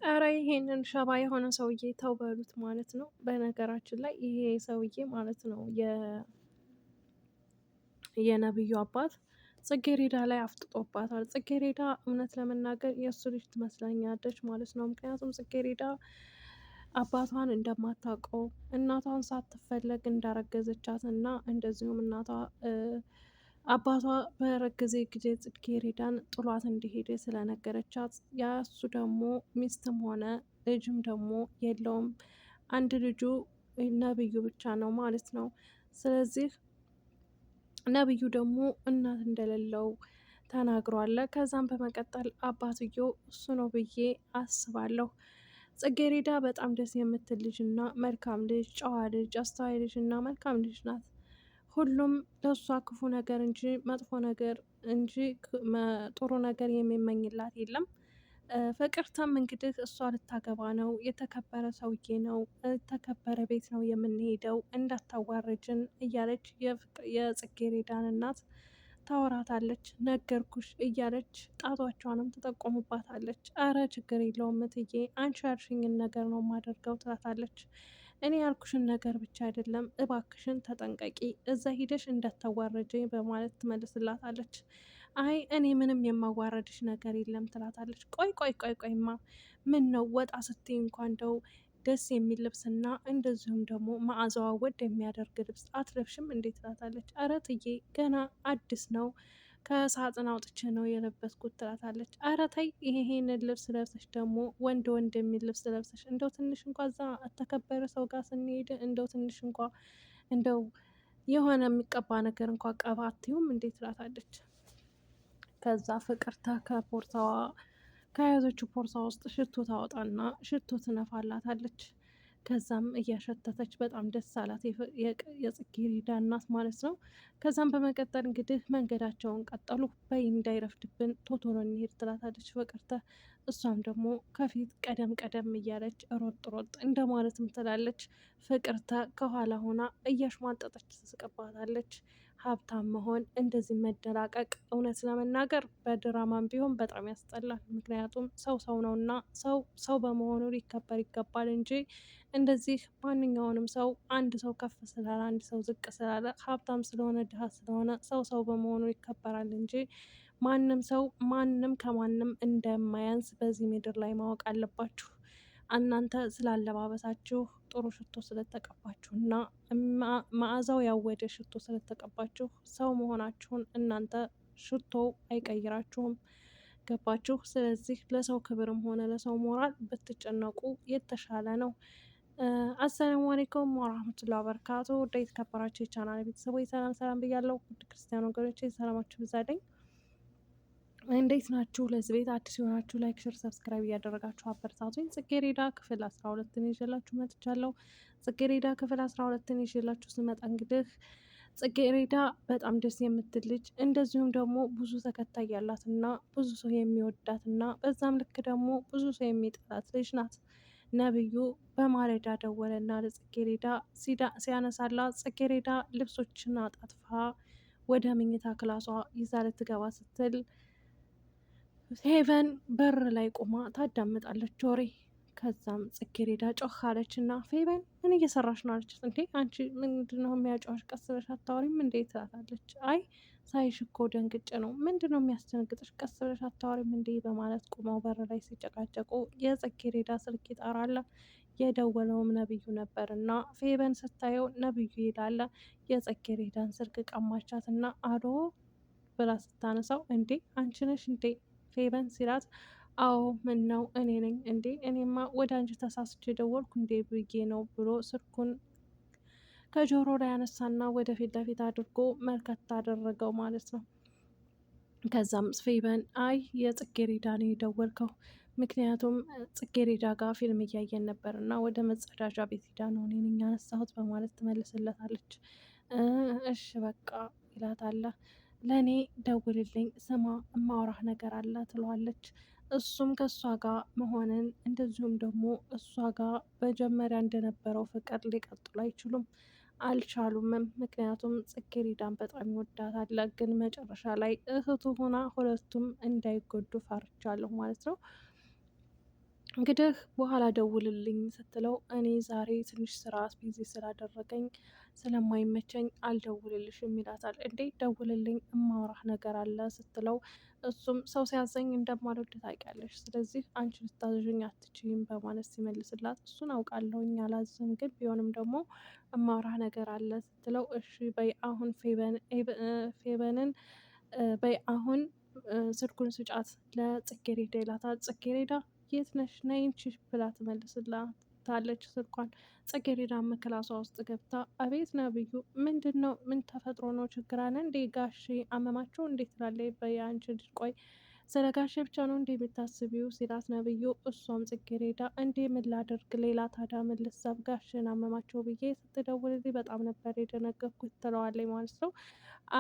ኧረ ይሄንን ሸባ የሆነ ሰውዬ ተው በሉት ማለት ነው። በነገራችን ላይ ይሄ ሰውዬ ማለት ነው የነብዩ አባት ጽጌሬዳ ላይ አፍጥጦባታል። ጽጌሬዳ እውነት ለመናገር የእሱ ልጅ ትመስለኛለች ማለት ነው። ምክንያቱም ጽጌሬዳ አባቷን እንደማታውቀው እናቷን ሳትፈለግ እንዳረገዘቻት እና እንደዚሁም እናቷ አባቷ በረገዜ ጊዜ ጽጌሬዳን ጥሏት እንደሄደ ስለነገረቻት ያሱ ደግሞ ሚስትም ሆነ ልጅም ደግሞ የለውም። አንድ ልጁ ነብዩ ብቻ ነው ማለት ነው። ስለዚህ ነብዩ ደግሞ እናት እንደሌለው ተናግሯል። ከዛም በመቀጠል አባትየው እሱ ነው ብዬ አስባለሁ። ጽጌሬዳ በጣም ደስ የምትል ልጅ እና መልካም ልጅ፣ ጨዋ ልጅ፣ አስተዋይ ልጅ እና መልካም ልጅ ናት። ሁሉም ለእሷ ክፉ ነገር እንጂ መጥፎ ነገር እንጂ ጥሩ ነገር የሚመኝላት የለም። ፍቅርተም እንግዲህ እሷ ልታገባ ነው፣ የተከበረ ሰውዬ ነው፣ የተከበረ ቤት ነው የምንሄደው እንዳታዋረጅን እያለች የጽጌሬዳን እናት ታወራታለች። ነገርኩሽ እያለች ጣቷቿንም ትጠቆሙባታለች። አረ ችግር የለውም እትዬ አንቺ ያልሽኝን ነገር ነው የማደርገው ትላታለች። እኔ ያልኩሽን ነገር ብቻ አይደለም እባክሽን ተጠንቀቂ፣ እዛ ሂደሽ እንዳታዋረጀኝ በማለት ትመልስላታለች። አይ እኔ ምንም የማዋረድሽ ነገር የለም ትላታለች። ቆይማ ምን ነው ወጣ ስትይ እንኳ እንደው ደስ የሚል ልብስና እንደዚሁም ደግሞ መዓዛዋ ወድ የሚያደርግ ልብስ አትለብሽም እንዴት ትላታለች። አረ እትዬ ገና አዲስ ነው ከሳጥን አውጥቼ ነው የለበስኩት ትላታለች። አረ ተይ ይሄንን ልብስ ለብሰሽ ደግሞ ወንድ የሚል ልብስ ለብሰሽ እንደው ትንሽ እንኳ እዛ ተከበረ ሰው ጋር ስንሄድ እንደው ትንሽ እንኳ እንደው የሆነ የሚቀባ ነገር እንኳ ቀባ አትይውም እንዴት ትላታለች። ከዛ ፍቅርተ ከፖርሳዋ ከያዘችው ፖርሳ ውስጥ ሽቶ ታወጣና ሽቶ ትነፋላታለች። ከዛም እያሸተተች በጣም ደስ አላት የጽጌረዳ እናት ማለት ነው። ከዛም በመቀጠል እንግዲህ መንገዳቸውን ቀጠሉ። በይ እንዳይረፍድብን ቶቶሎ እንሄድ ትላታለች ፍቅርተ። እሷም ደግሞ ከፊት ቀደም ቀደም እያለች ሮጥ እንደማለትም ትላለች። ፍቅርተ ከኋላ ሆና እያሽሟጠጠች ትስቅባታለች። ሀብታም መሆን እንደዚህ መደላቀቅ እውነት ለመናገር በድራማም ቢሆን በጣም ያስጠላል። ምክንያቱም ሰው ነውና ሰው በመሆኑ ሊከበር ይገባል እንጂ እንደዚህ ማንኛውንም ሰው አንድ ሰው ከፍ ስላለ አንድ ሰው ዝቅ ስላለ ሀብታም ስለሆነ ድሃ ስለሆነ ሰው በመሆኑ ይከበራል እንጂ ማንም ሰው ማንም ከማንም እንደማያንስ በዚህ ምድር ላይ ማወቅ አለባችሁ። እናንተ ስላለባበሳችሁ ጥሩ ሽቶ ስለተቀባችሁ እና መዓዛው ያወደ ሽቶ ስለተቀባችሁ ሰው መሆናችሁን እናንተ ሽቶ አይቀይራችሁም። ገባችሁ? ስለዚህ ለሰው ክብርም ሆነ ለሰው ሞራል ብትጨነቁ የተሻለ ነው። አሰላሙ አለይኩም ወራህመቱላሂ ወበረካቱ። ውድ የተከበራችሁ የቻናል ቤተሰቦች ሰላም ብያለሁ። ውድ ክርስቲያን ወገኖቼ ሰላማችሁ ይብዛልኝ። እንዴት ናችሁ? ለዚህ ቤት አዲስ የሆናችሁ ላይክ፣ ሼር፣ ሰብስክራይብ እያደረጋችሁ አበረታቱኝ። ጽጌሬዳ ክፍል 12ን ይዤላችሁ መጥቻለሁ። ጽጌሬዳ ክፍል 12ን ይዤላችሁ ስመጣ እንግዲህ ጽጌሬዳ በጣም ደስ የምትል ልጅ እንደዚሁም ደግሞ ብዙ ተከታይ ያላት እና ብዙ ሰው የሚወዳት እና በዛም ልክ ደግሞ ብዙ ሰው የሚጠላት ልጅ ናት። ነብዩ በማለዳ ደወለና ለጽጌሬዳ ሲያነሳላት ጽጌሬዳ ልብሶችን አጣጥፋ ወደ መኝታ ክላሷ ይዛ ልትገባ ስትል ሄቨን በር ላይ ቆማ ታዳምጣለች ወሬ። ከዛም ጽጌሬዳ ጮህ አለች እና ፌቨን ምን እየሰራሽ ነው አለች። እንዴ አንቺ ምንድነው የሚያጫዋሽ? ቀስ ብለሽ አታወሪም እንዴ ትላታለች። አይ ሳይሽ እኮ ደንግጬ ነው። ምንድነው የሚያስደነግጥሽ? ቀስ ብለሽ አታወሪም እንዴ በማለት ቁመው በር ላይ ሲጨቃጨቁ የጽጌሬዳ ስልክ ይጠራል። የደወለውም ነብዩ ነበር እና ፌቨን ስታየው ነብዩ ይላል። የጽጌሬዳን ስልክ ቀማቻት እና አሎ ብላ ስታነሳው እንዴ አንቺ ነሽ እንዴ ፌቨን ሲላት፣ አዎ ምን ነው እኔ ነኝ እንዴ እኔማ ወደ አንቺ ተሳስቼ ደወልኩ እንዴ ብዬ ነው ብሎ ስልኩን ከጆሮ ላይ ያነሳና ወደ ፊት ለፊት አድርጎ መልከት አደረገው ማለት ነው። ከዛም ፌቨን አይ የጽጌሬዳ ነው የደወልከው፣ ምክንያቱም ጽጌሬዳ ጋር ፊልም እያየን ነበር እና ወደ መጸዳጃ ቤት ሄዳ ነው እኔ ነኝ ያነሳሁት በማለት ትመልስለታለች። እሺ በቃ ይላታል። ለእኔ ደውልልኝ ስማ እማውራህ ነገር አለ ትለዋለች። እሱም ከእሷ ጋር መሆንን እንደዚሁም ደግሞ እሷ ጋር መጀመሪያ እንደነበረው ፍቅር ሊቀጥሉ አይችሉም አልቻሉምም። ምክንያቱም ጽጌሬዳን በጣም ይወዳታል። ግን መጨረሻ ላይ እህቱ ሆና ሁለቱም እንዳይጎዱ ፈርቻለሁ ማለት ነው። እንግዲህ በኋላ ደውልልኝ ስትለው እኔ ዛሬ ትንሽ ስራ ቢዚ ስላደረገኝ ስለማይመቸኝ አልደውልልሽም ይላታል። እንዴ ደውልልኝ እማውራህ ነገር አለ ስትለው እሱም ሰው ሲያዘኝ እንደማልወድ ታውቂያለሽ፣ ስለዚህ አንቺ ልታዘዥኝ አትችይም በማለት ሲመልስላት እሱን አውቃለሁኝ አላዝም፣ ግን ቢሆንም ደግሞ እማውራህ ነገር አለ ስትለው እሺ በይ አሁን ፌበንን በይ አሁን ስልኩን ስጫት ለጽጌሬዳ ይላታል። ጽጌሬዳ የት ነሽ ነይ እንቺ ብላ ትመልስላታለች ስልኳን። ጽጌሬዳ ክላሷ ውስጥ ገብታ አቤት ነብዩ፣ ምንድን ነው? ምን ተፈጥሮ ነው? ችግር አለ እንዴ? ጋሼ አመማቸው እንዴት ትላለች። በያንቺ ልጅ ቆይ ስለ ጋሼ ብቻ ነው እንዴ የምታስቢው ሲላት ነብዩ፣ እሷም ጽጌሬዳ እንዴ ምን ላደርግ ሌላ ታዲያ ምን ልሰብ ጋሼን አመማቸው ብዬ ስትደውልልኝ በጣም ነበር የደነገጥኩት ትለዋለች ማለት ነው።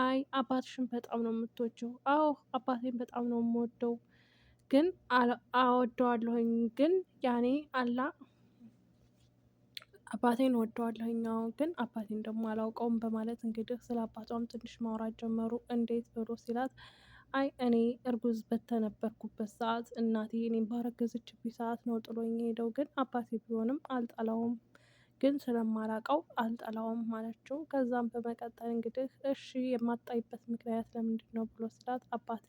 አይ አባትሽን በጣም ነው የምትወጂው? አዎ አባቴን በጣም ነው የምወደው ግን አወደዋለሁኝ ግን ያኔ አላ አባቴን ወደዋለሁኝ ግን አባቴን ደግሞ አላውቀውም በማለት እንግዲህ ስለ አባቷም ትንሽ ማውራት ጀመሩ። እንዴት ብሎ ሲላት አይ እኔ እርጉዝ በተነበርኩበት ሰዓት እናቴ እኔም ባረገዘችብኝ ሰዓት ነው ጥሎኝ ሄደው፣ ግን አባቴ ቢሆንም አልጠላውም ግን ስለማላቀው አልጠላውም ማለችው። ከዛም በመቀጠል እንግዲህ እሺ የማጣይበት ምክንያት ለምንድን ነው ብሎ ስላት አባቴ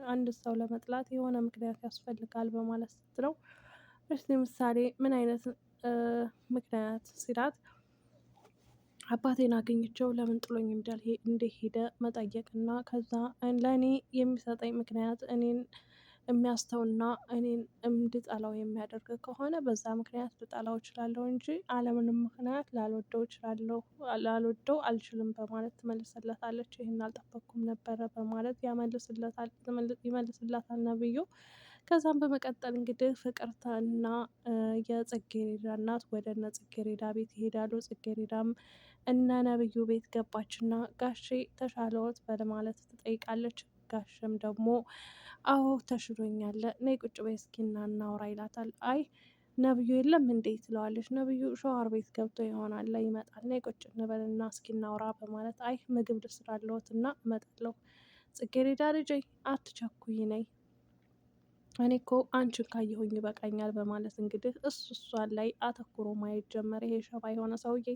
አንድ ሰው ለመጥላት የሆነ ምክንያት ያስፈልጋል በማለት ስትለው እስቲ ምሳሌ ምን አይነት ምክንያት ሲላት አባቴን አገኘቸው ለምን ጥሎኝ እንደሄደ መጠየቅ እና ከዛ ለእኔ የሚሰጠኝ ምክንያት እኔን የሚያስተውና እኔን እንድጠላው የሚያደርግ ከሆነ በዛ ምክንያት ልጠላው እችላለሁ እንጂ አለምንም ምክንያት ላልወደው አልችልም በማለት ትመልስለታለች። ይህን አልጠበቅኩም ነበረ በማለት ይመልስላታል ነብዩ። ከዛም በመቀጠል እንግዲህ ፍቅርተና የጽጌሬዳ እናት ወደ እነ ጽጌሬዳ ቤት ይሄዳሉ። ጽጌሬዳም እነ ነብዩ ቤት ገባችና ጋሼ ተሻለዎት በማለት ትጠይቃለች። ጋሽም ደግሞ አዎ ተሽሎኛል፣ ነይ ቁጭ በይ እስኪ እናውራ ይላታል። አይ ነብዩ የለም እንዴ ትለዋለች። ነብዩ ሸዋር ቤት ገብቶ ይሆናል ይመጣል፣ ነይ ቁጭ እንበልና እስኪ እናውራ በማለት አይ ምግብ ልስራልዎት እና እመጣለሁ። ጽጌሬዳ ልጄ አትቸኩይ ነይ፣ እኔ እኮ አንቺን ካየሁኝ ይበቃኛል በማለት እንግዲህ እሷን ላይ አተኩሮ ማየት ጀመረ ይሄ ሸባ የሆነ ሰውዬ።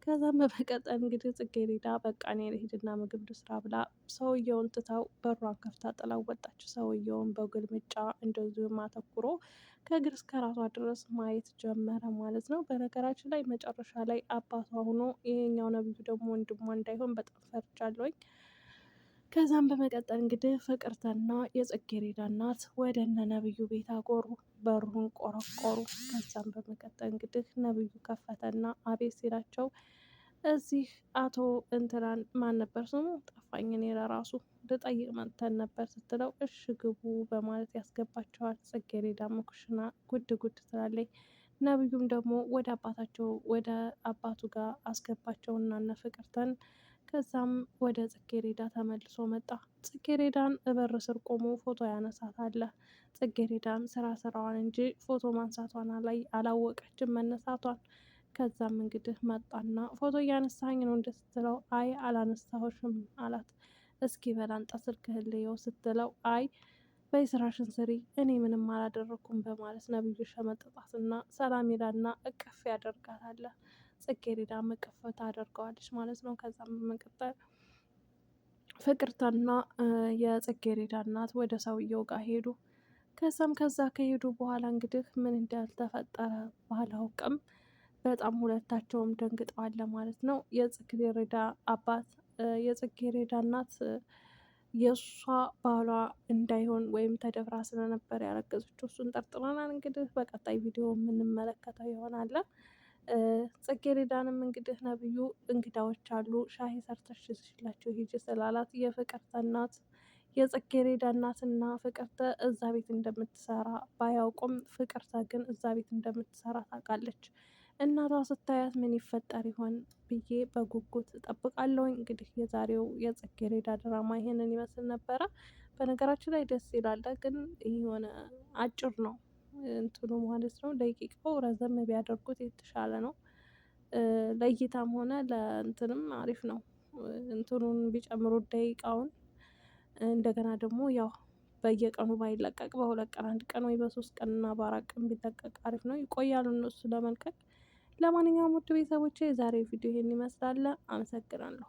ከዛም በመቀጠል እንግዲህ ጽጌሬዳ በቃ እኔ ልሂድና ምግብ ልስራ ብላ ሰውየውን ትታው በሯን ከፍታ ጥላው ወጣች። ሰውየውን በግልምጫ እንደዚሁም አተኩሮ ከእግር እስከ ራሷ ድረስ ማየት ጀመረ ማለት ነው። በነገራችን ላይ መጨረሻ ላይ አባቷ ሆኖ ይሄኛው ነብዩ ደግሞ ወንድሟ እንዳይሆን በጣም ፈርቻለሁኝ። ከዛም በመቀጠል እንግዲህ ፍቅርተና የጽጌሬዳ እናት ወደ እነ ነብዩ ቤት አጎሩ፣ በሩን ቆረቆሩ። ከዛም በመቀጠል እንግዲህ ነብዩ ከፈተና አቤት ሲላቸው እዚህ አቶ እንትናን ማን ነበር ስሙ ጠፋኝ እኔ ለራሱ ልጠይቅ መጥተን ነበር ስትለው እሽ ግቡ በማለት ያስገባቸዋል። ጽጌሬዳ ኩሽና ጉድ ጉድ ትላለች። ነብዩም ደግሞ ወደ አባቱ ጋር አስገባቸውና እነ ፍቅርተን ከዛም ወደ ጽጌሬዳ ተመልሶ መጣ። ጽጌሬዳን እበር ስር ቆሞ ፎቶ ያነሳታል። ጽጌሬዳን ስራዋን እንጂ ፎቶ ማንሳቷን አላወቀችም መነሳቷን። ከዛም እንግዲህ መጣና ፎቶ እያነሳኝ ነው እንደ ስትለው አይ አላነሳሁሽም አላት። እስኪ በላንጣ ስልክህን ልየው ስትለው አይ በይ ስራሽን ስሪ እኔ ምንም አላደረኩም በማለት ነብዩ ሸመጠጣትና ሰላም ይላልና እቅፍ ያደርጋታል። ጽጌሬዳ እቅፍ ታደርገዋለች ማለት ነው። ከዛም በመቀጠል ፍቅርተና የጽጌሬዳ እናት ወደ ሰውየው ጋር ሄዱ። ከዛ ከሄዱ በኋላ እንግዲህ ምን እንዳልተፈጠረ ባላውቅም በጣም ሁለታቸውም ደንግጠዋል ማለት ነው። የጽጌሬዳ አባት የጽጌሬዳ እናት የእሷ ባሏ እንዳይሆን ወይም ተደፍራ ስለነበር ያረገዘችው እሱን ጠርጥረናል። እንግዲህ በቀጣይ ቪዲዮ የምንመለከተው ይሆናል። ጽጌሬዳንም እንግዲህ ነብዩ እንግዳዎች አሉ ሻሂ ሰርተሽ ይዘሽላቸው ሂጂ ስላላት የፍቅርተ እናት የጽጌሬዳ እናትና ፍቅርተ እዛ ቤት እንደምትሰራ ባያውቁም ፍቅርተ ግን እዛ ቤት እንደምትሰራ ታውቃለች። እናቷ ስታያት ምን ይፈጠር ይሆን ብዬ በጉጉት እጠብቃለሁኝ። እንግዲህ የዛሬው የጽጌሬዳ ድራማ ይሄንን ይመስል ነበረ። በነገራችን ላይ ደስ ይላል፣ ግን የሆነ አጭር ነው እንትኑ ማለት ነው። ደቂቃው ረዘም ቢያደርጉት የተሻለ ነው። ለእይታም ሆነ ለእንትንም አሪፍ ነው። እንትኑን ቢጨምሩት ደቂቃውን እንደገና ደግሞ ያው በየቀኑ ባይለቀቅ በሁለት ቀን አንድ ቀን ወይ በሶስት ቀን እና በአራት ቀን ቢለቀቅ አሪፍ ነው። ይቆያሉ እነሱ ለመልቀቅ። ለማንኛውም ውድ ቤተሰቦቼ የዛሬው ቪዲዮ ይሄን ይመስላል። አመሰግናለሁ።